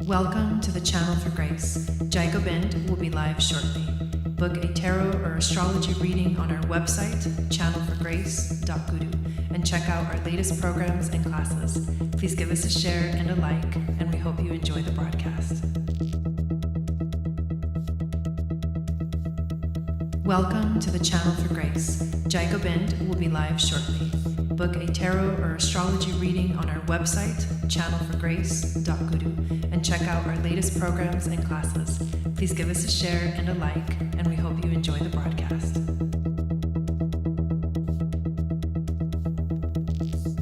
Welcome to the Channel for Grace. Gobind will be live shortly. Book a tarot or astrology reading on our website, channelforgrace.guru, and check out our latest programs and classes. Please give us a share and a like, and we hope you enjoy the broadcast. Welcome to the Channel for Grace. Gobind will be live shortly. Book a tarot or astrology reading on our website, channelforgrace.guru, and check out our latest programs and classes. Please give us a share and a like, and we hope you enjoy the broadcast.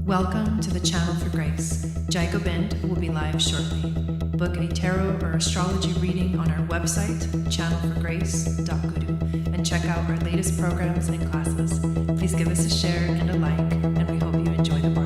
Welcome to the Channel for Grace. Gobind will be live shortly. Book a tarot or astrology reading on our website, channelforgrace.guru, and check out our latest programs and classes. Please give us a share and a like, and we hope you enjoy the broadcast.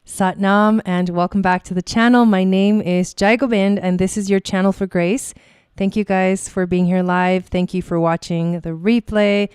Satnam, and welcome back to the channel. My name is Gobind, and this is your Channel for Grace. Thank you guys for being here live. Thank you for watching the replay.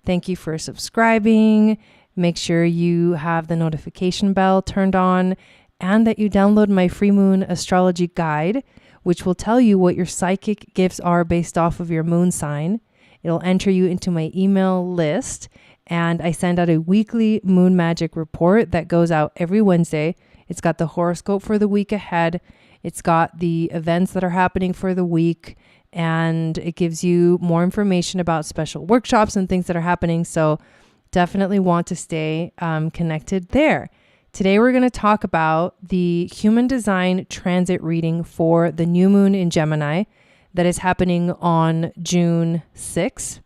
Thank you for subscribing. Make sure you have the notification bell turned on and that you download my free moon astrology guide, which will tell you what your psychic gifts are based off of your moon sign. It'll enter you into my email list. And I send out a weekly moon magic report that goes out every Wednesday. It's got the horoscope for the week ahead. It's got the events that are happening for the week. And it gives you more information about special workshops and things that are happening. So definitely want to stay connected there. Today, we're going to talk about the human design transit reading for the new moon in Gemini that is happening on June 6th.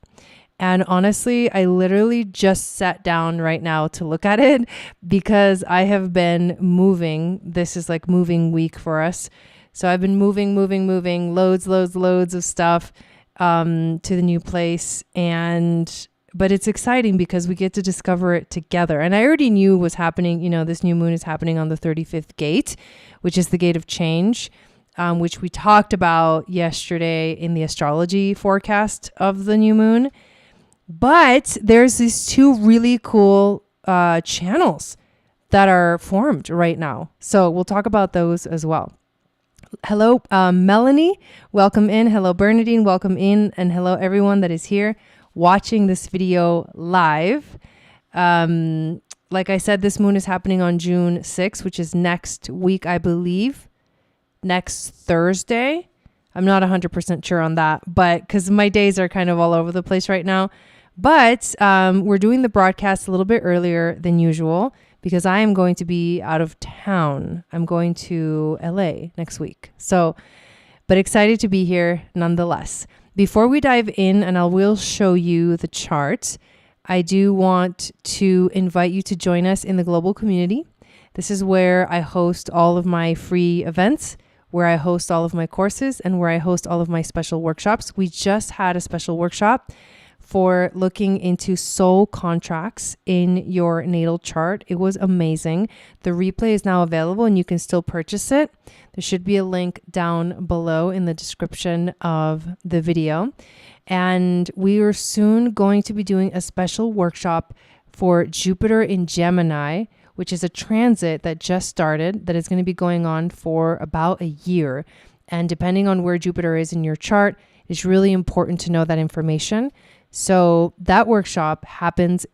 And honestly, I literally just sat down right now to look at it because I have been moving. This is like moving week for us. So I've been moving, loads of stuff to the new place. But it's exciting because we get to discover it together. And I already knew was happening. You know, this new moon is happening on the 35th gate, which is the gate of change, which we talked about yesterday in the astrology forecast of the new moon. But there's these two really cool channels that are formed right now. So we'll talk about those as well. Hello, Melanie. Welcome in. Hello, Bernadine. Welcome in. And hello, everyone that is here watching this video live. Like I said, this moon is happening on June 6th, which is next week, I believe. Next Thursday. I'm not 100% sure on that, but because my days are kind of all over the place right now. But we're doing the broadcast a little bit earlier than usual because I am going to be out of town. I'm going to LA next week. So, but excited to be here nonetheless. Before we dive in, and I will show you the chart, I do want to invite you to join us in the global community. This is where I host all of my free events, where I host all of my courses, and where I host all of my special workshops. We just had a special workshop for looking into soul contracts in your natal chart. It was amazing. The replay is now available and you can still purchase it. There should be a link down below in the description of the video. And we are soon going to be doing a special workshop for Jupiter in Gemini, which is a transit that just started, that is going to be going on for about a year. And depending on where Jupiter is in your chart, it's really important to know that information. So that workshop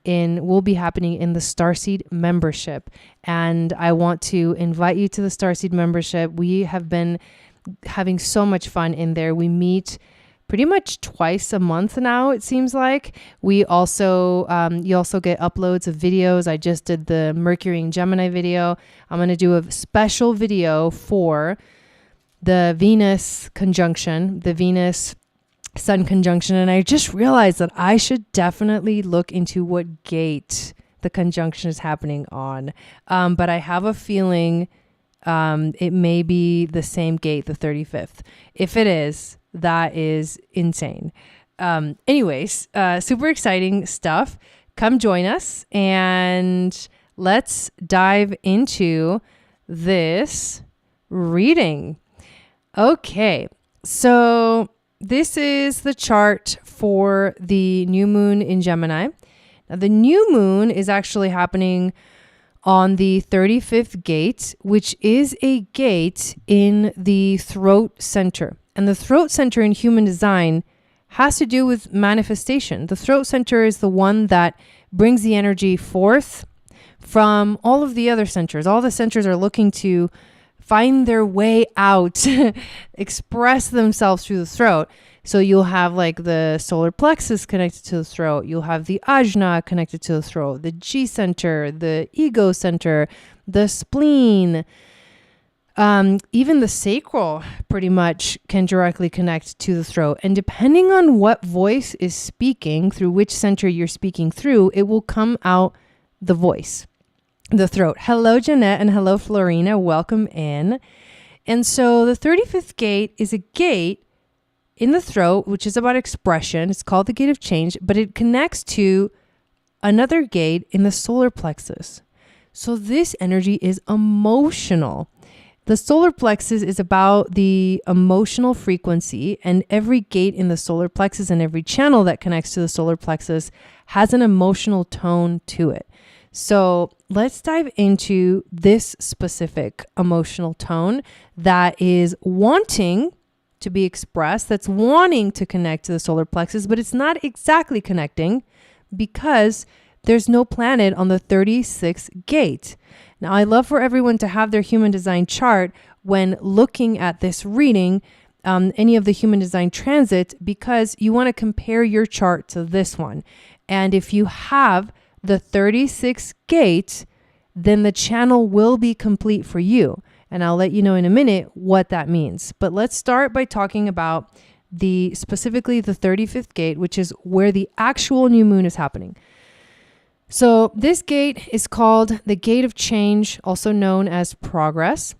will be happening in the STARSEED membership. And I want to invite you to the STARSEED membership. We have been having so much fun in there. We meet pretty much twice a month now, it seems like. We also, you also get uploads of videos. I just did the Mercury and Gemini video. I'm going to do a special video for the Venus conjunction, the Venus Sun conjunction. And I just realized that I should definitely look into what gate the conjunction is happening on. But I have a feeling it may be the same gate, the 35th. If it is, that is insane. Anyways, super exciting stuff. Come join us and let's dive into this reading. Okay, so this is the chart for the new moon in Gemini. Now, the new moon is actually happening on the 35th gate, which is a gate in the throat center. And the throat center in human design has to do with manifestation. The throat center is the one that brings the energy forth from all of the other centers. All the centers are looking to find their way out, express themselves through the throat. So you'll have like the solar plexus connected to the throat. You'll have the ajna connected to the throat, the G center, the ego center, the spleen. Even the sacral pretty much can directly connect to the throat. And depending on what voice is speaking, through which center you're speaking through, it will come out the voice, the throat. Hello, Jeanette, and hello, Florina. Welcome in. And so the 35th gate is a gate in the throat, which is about expression. It's called the gate of change, but it connects to another gate in the solar plexus. So this energy is emotional. The solar plexus is about the emotional frequency, and every gate in the solar plexus and every channel that connects to the solar plexus has an emotional tone to it. So let's dive into this specific emotional tone that is wanting to be expressed, that's wanting to connect to the solar plexus, but it's not exactly connecting because there's no planet on the 36th gate. Now, I love for everyone to have their human design chart when looking at this reading, any of the human design transit, because you want to compare your chart to this one. And if you have the 36th gate, then the channel will be complete for you. And I'll let you know in a minute what that means. But let's start by talking about specifically the 35th gate, which is where the actual new moon is happening. So this gate is called the gate of change, also known as progress.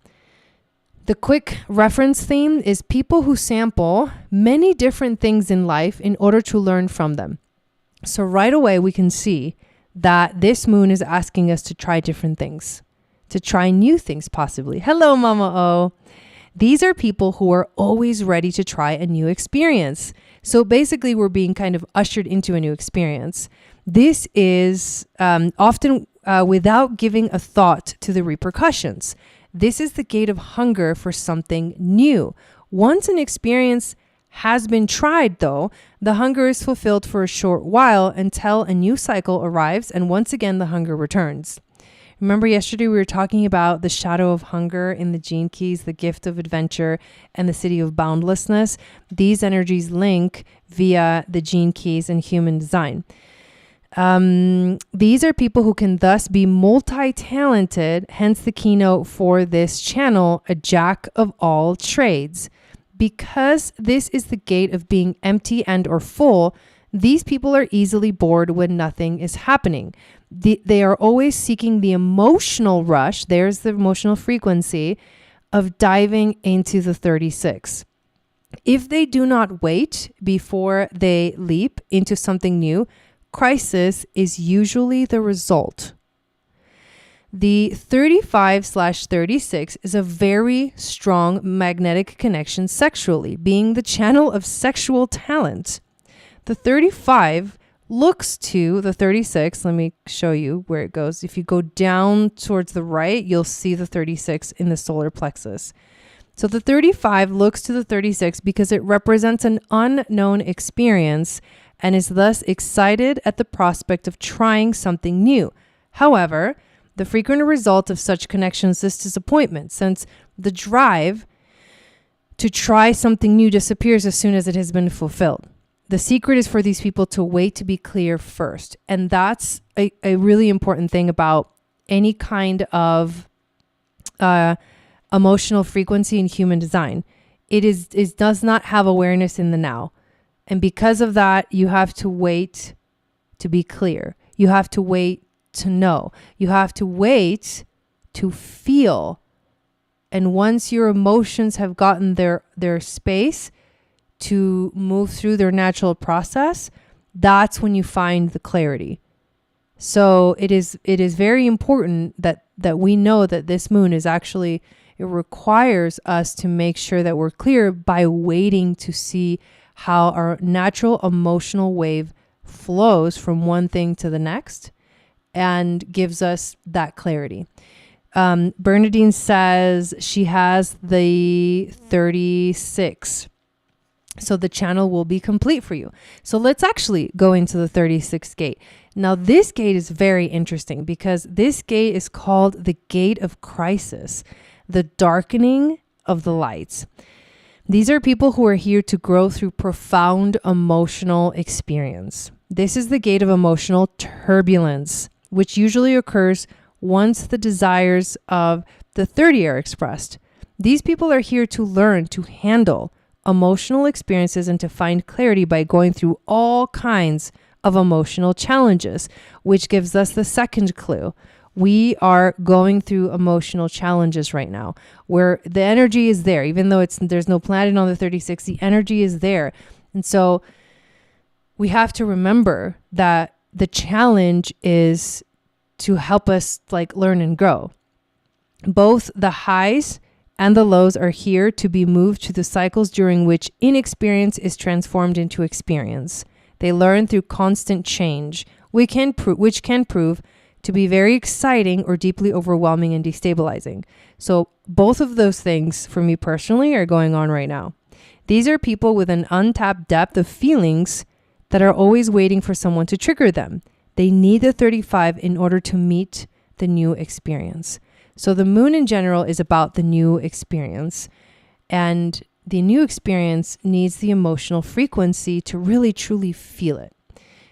The quick reference theme is people who sample many different things in life in order to learn from them. So right away, we can see that this moon is asking us to try different things, to try new things possibly. Hello, Mama O. These are people who are always ready to try a new experience. So basically, we're being kind of ushered into a new experience. This is often without giving a thought to the repercussions. This is the gate of hunger for something new. Once an experience has been tried, though, the hunger is fulfilled for a short while until a new cycle arrives, and once again, the hunger returns. Remember yesterday we were talking about the shadow of hunger in the Gene Keys, the gift of adventure, and the city of boundlessness. These energies link via the Gene Keys and human design. These are people who can thus be multi-talented, hence the keynote for this channel, a jack of all trades. Because this is the gate of being empty and or full, these people are easily bored when nothing is happening. They are always seeking the emotional rush, there's the emotional frequency, of diving into the 36. If they do not wait before they leap into something new, crisis is usually the result. The 35/36 is a very strong magnetic connection sexually, being the channel of sexual talent. The 35 looks to the 36. Let me show you where it goes. If you go down towards the right, you'll see the 36 in the solar plexus. So the 35 looks to the 36 because it represents an unknown experience and is thus excited at the prospect of trying something new. However, the frequent result of such connections is disappointment, since the drive to try something new disappears as soon as it has been fulfilled. The secret is for these people to wait to be clear first. And that's a really important thing about any kind of emotional frequency in human design. It does not have awareness in the now. And because of that, you have to wait to be clear. You have to wait to know. You have to wait to feel. And once your emotions have gotten their space to move through their natural process, that's when you find the clarity. So it is very important that we know that this moon is actually, it requires us to make sure that we're clear by waiting to see how our natural emotional wave flows from one thing to the next and gives us that clarity. Bernadine says she has the 36. So the channel will be complete for you. So let's actually go into the 36th gate. Now this gate is very interesting because this gate is called the gate of crisis, the darkening of the lights. These are people who are here to grow through profound emotional experience. This is the gate of emotional turbulence, which usually occurs once the desires of the 30 are expressed. These people are here to learn to handle emotional experiences and to find clarity by going through all kinds of emotional challenges, which gives us the second clue. We are going through emotional challenges right now where the energy is there, even though there's no planet on the 36, the energy is there. And so we have to remember that the challenge is to help us learn and grow. Both the highs and the lows are here to be moved to the cycles during which inexperience is transformed into experience. They learn through constant change, which can prove to be very exciting or deeply overwhelming and destabilizing. So both of those things for me personally are going on right now. These are people with an untapped depth of feelings that are always waiting for someone to trigger them. They need the 35 in order to meet the new experience. So the moon in general is about the new experience, and the new experience needs the emotional frequency to really truly feel it.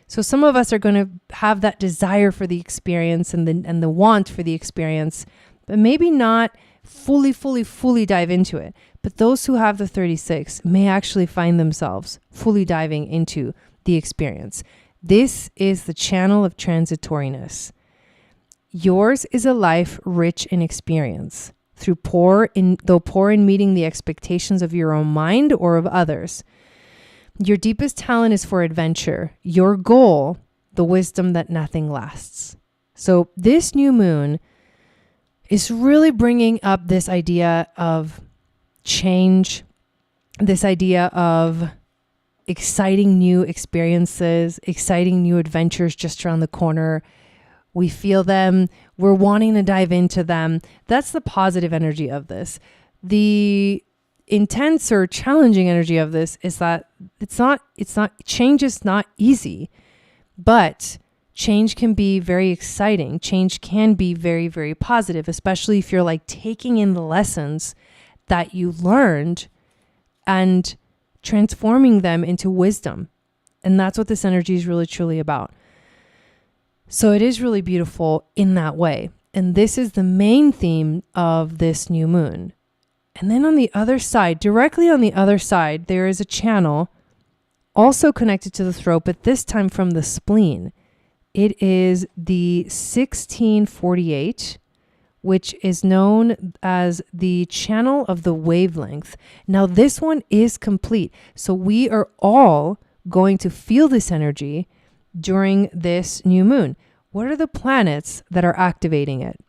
So some of us are going to have that desire for the experience and the want for the experience, but maybe not fully dive into it. But those who have the 36 may actually find themselves fully diving into the experience. This is the channel of transitoriness. Yours is a life rich in experience, though poor in meeting the expectations of your own mind or of others. Your deepest talent is for adventure. Your goal, the wisdom that nothing lasts. So this new moon is really bringing up this idea of change, this idea of exciting new experiences, exciting new adventures just around the corner. We feel them. We're wanting to dive into them. That's the positive energy of this. The intense or challenging energy of this is that change is not easy, but change can be very exciting. Change can be very, very positive, especially if you're taking in the lessons that you learned and transforming them into wisdom. And that's what this energy is really truly about. So it is really beautiful in that way. And this is the main theme of this new moon. And then on the other side, directly on the other side, there is a channel also connected to the throat, but this time from the spleen. It is the 1648, which is known as the channel of the wavelength. Now this one is complete. So we are all going to feel this energy during this new moon. What are the planets that are activating it?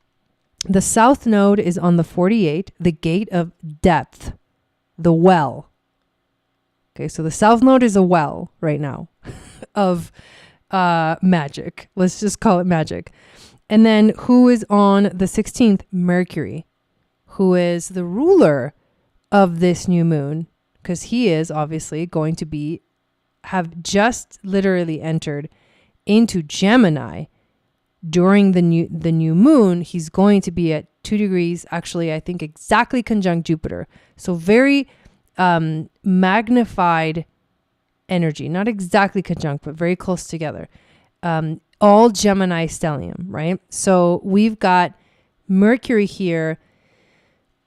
The south node is on the 48, the gate of depth, the well. Okay, so the south node is a well right now of magic. Let's just call it magic. And then who is on the 16th? Mercury, who is the ruler of this new moon, because he is obviously going to have just literally entered into Gemini during the new moon. He's going to be at 2 degrees, actually, I think exactly conjunct Jupiter. So very magnified energy, not exactly conjunct, but very close together. All Gemini stellium, right? So we've got Mercury here,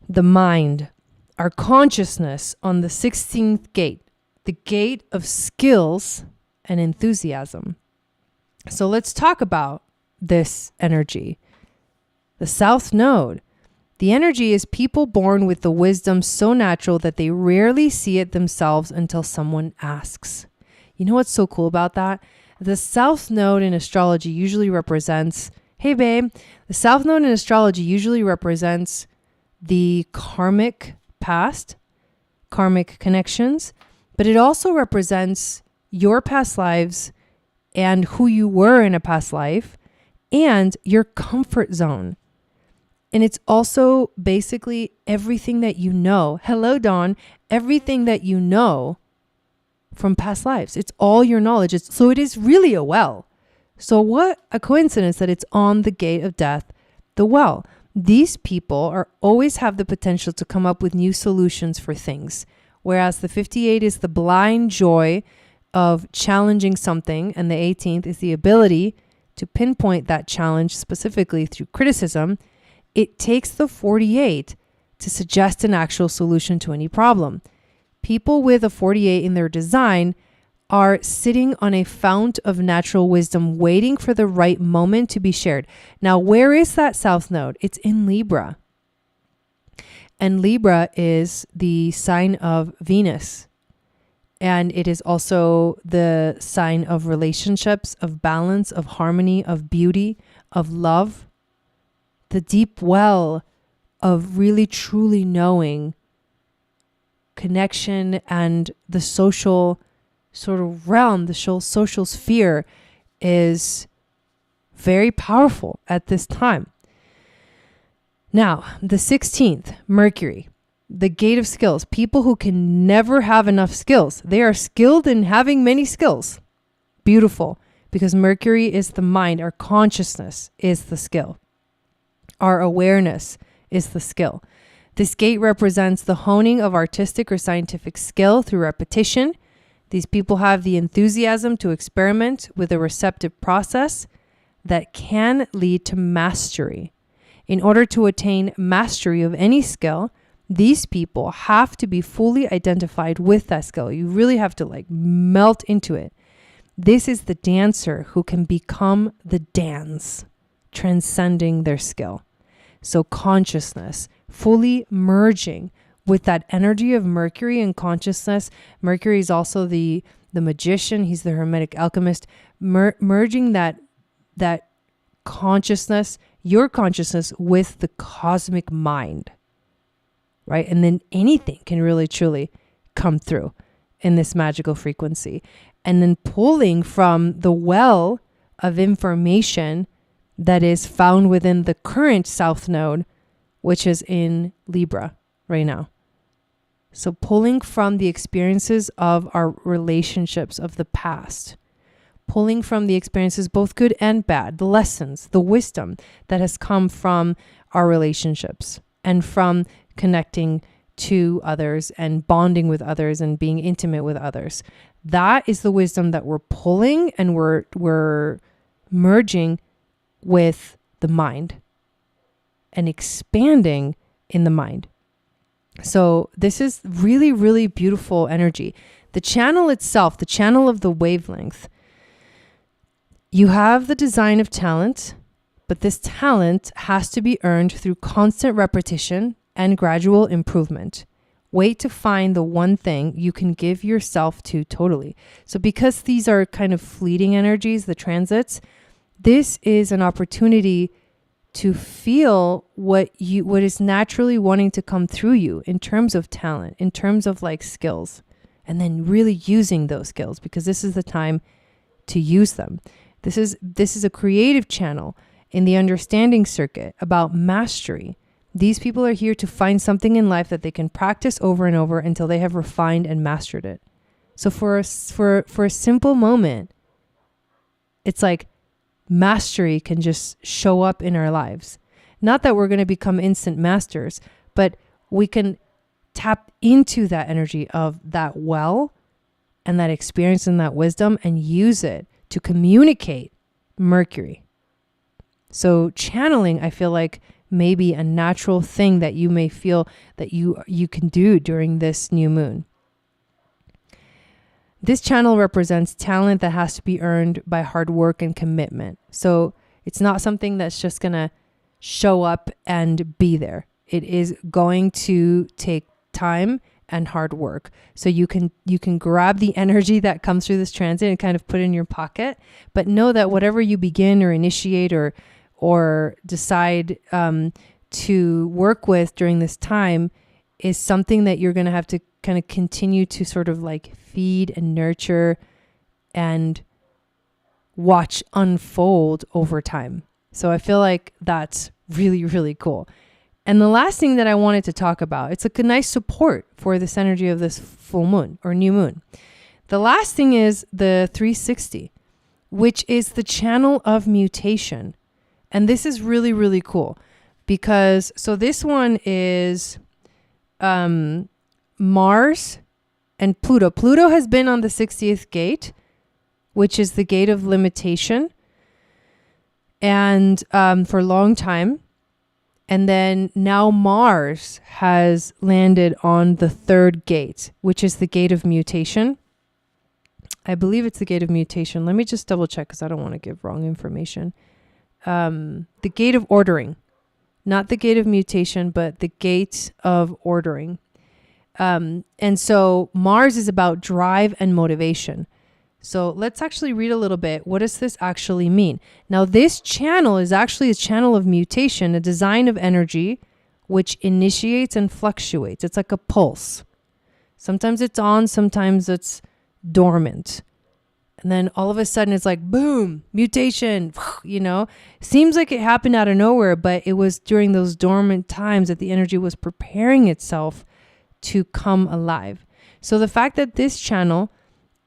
the mind, our consciousness on the 16th gate, the gate of skills and enthusiasm. So let's talk about this energy. The South Node. The energy is people born with the wisdom so natural that they rarely see it themselves until someone asks. You know what's so cool about that? The South Node in astrology usually represents, hey babe, the South Node in astrology usually represents the karmic past, karmic connections, but it also represents your past lives and who you were in a past life and your comfort zone. And it's also basically everything that you know. Hello, Dawn. Everything that you know from past lives. It's all your knowledge. So it is really a well. So what a coincidence that it's on the gate of death, the well. These people always have the potential to come up with new solutions for things. Whereas the 58 is the blind joy of challenging something, and the 18th is the ability to pinpoint that challenge specifically through criticism. It takes the 48 to suggest an actual solution to any problem. People with a 48 in their design are sitting on a fount of natural wisdom, waiting for the right moment to be shared. Now, where is that South Node? It's in Libra. And Libra is the sign of Venus. And it is also the sign of relationships, of balance, of harmony, of beauty, of love. The deep well of really truly knowing connection and the social sort of realm, the social sphere is very powerful at this time. Now, the 16th, Mercury, the gate of skills, people who can never have enough skills. They are skilled in having many skills. Beautiful, because Mercury is the mind. Our consciousness is the skill. Our awareness is the skill. This gate represents the honing of artistic or scientific skill through repetition. These people have the enthusiasm to experiment with a receptive process that can lead to mastery. In order to attain mastery of any skill, these people have to be fully identified with that skill. You really have to melt into it. This is the dancer who can become the dance, transcending their skill. So consciousness, fully merging with that energy of Mercury and consciousness. Mercury is also the magician. He's the hermetic alchemist. Merging that consciousness, your consciousness, with the cosmic mind, right? And then anything can really truly come through in this magical frequency. And then pulling from the well of information that is found within the current South Node, which is in Libra right now. So pulling from the experiences of our relationships of the past, pulling from the experiences, both good and bad, the lessons, the wisdom that has come from our relationships and from connecting to others and bonding with others and being intimate with others. That is the wisdom that we're pulling, and we're merging with the mind and expanding in the mind. So this is really, really beautiful energy. The channel itself, the channel of the wavelength, you have the design of talent, but this talent has to be earned through constant repetition and gradual improvement. Wait to find the one thing you can give yourself to totally. So because these are kind of fleeting energies, the transits, this is an opportunity to feel what is naturally wanting to come through you in terms of talent, in terms of skills, and then really using those skills, because this is the time to use them. This is a creative channel in the understanding circuit about mastery. These people are here to find something in life that they can practice over and over until they have refined and mastered it. So for a simple moment, it's like mastery can just show up in our lives. Not that we're going to become instant masters, but we can tap into that energy of that well and that experience and that wisdom and use it to communicate Mercury. So channeling, I feel like, may be a natural thing that you may feel that you can do during this new moon. This channel represents talent that has to be earned by hard work and commitment. So it's not something that's just going to show up and be there. It is going to take time and hard work. So you can grab the energy that comes through this transit and kind of put it in your pocket, but know that whatever you begin or initiate or decide to work with during this time is something that you're going to have to kind of continue to sort of like feed and nurture and watch unfold over time. So I feel like that's really, really cool. And the last thing that I wanted to talk about, it's a nice support for this energy of this full moon or new moon. The last thing is the 360, which is the channel of mutation. And this is really, really cool because, so this one is Mars and Pluto. Pluto has been on the 60th gate, which is the gate of limitation, and for a long time. And then now Mars has landed on the 3rd gate, which is the gate of mutation. I believe it's the gate of mutation. Let me just double check because I don't want to give wrong information. The gate of ordering, not the gate of mutation, but the gate of ordering. And so Mars is about drive and motivation. So let's actually read a little bit. What does this actually mean? Now, this channel is actually a channel of mutation, a design of energy, which initiates and fluctuates. It's like a pulse. Sometimes it's on, sometimes it's dormant. And then all of a sudden it's like, boom, mutation, seems like it happened out of nowhere, but it was during those dormant times that the energy was preparing itself to come alive. So the fact that this channel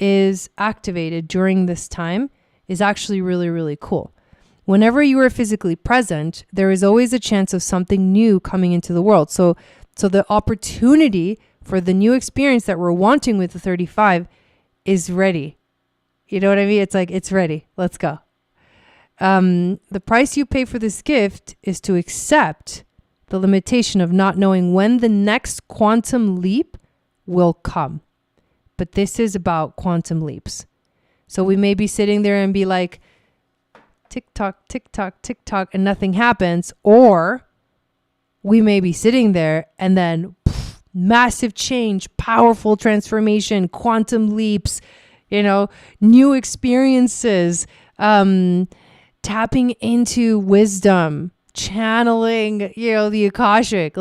is activated during this time is actually really, really cool. Whenever you are physically present, there is always a chance of something new coming into the world. So the opportunity for the new experience that we're wanting with the 35 is ready. You know what I mean? It's like, it's ready. Let's go. The price you pay for this gift is to accept the limitation of not knowing when the next quantum leap will come. But this is about quantum leaps. So we may be sitting there and be like, tick tock, tick tock, tick tock, and nothing happens. Or we may be sitting there and then massive change, powerful transformation, quantum leaps, new experiences, tapping into wisdom, channeling, the Akashic.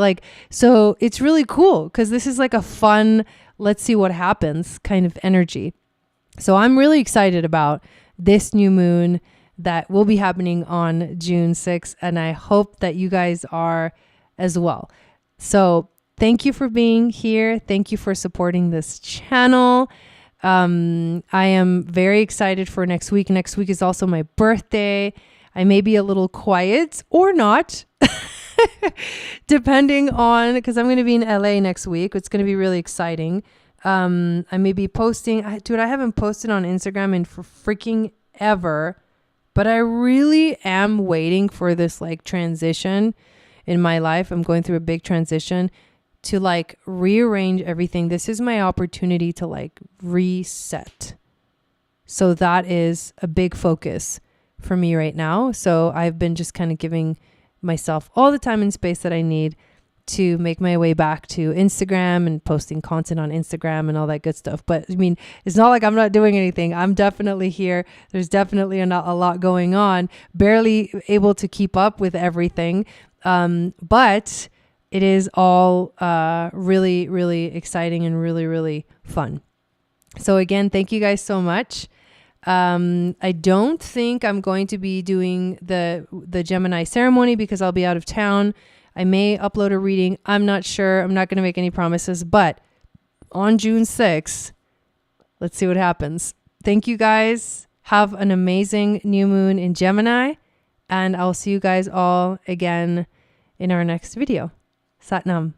So it's really cool because this is like a fun, let's see what happens kind of energy. So I'm really excited about this new moon that will be happening on June 6th. And I hope that you guys are as well. So thank you for being here. Thank you for supporting this channel. I am very excited for next week. Next week is also my birthday. I may be a little quiet or not, depending on, because I'm going to be in LA next week. It's going to be really exciting. I may be posting. I haven't posted on Instagram in for freaking ever, but I really am waiting for this transition in my life. I'm going through a big transition to rearrange everything. This is my opportunity to reset. So that is a big focus for me right now. So I've been just kind of giving myself all the time and space that I need to make my way back to Instagram and posting content on Instagram and all that good stuff. But I mean, it's not like I'm not doing anything. I'm definitely here. There's definitely a lot going on, barely able to keep up with everything. But it is all really, really exciting and really, really fun. So again, thank you guys so much. I don't think I'm going to be doing the Gemini ceremony because I'll be out of town. I may upload a reading. I'm not sure. I'm not going to make any promises, but on June 6th, let's see what happens. Thank you guys. Have an amazing new moon in Gemini, and I'll see you guys all again in our next video. Sat Nam.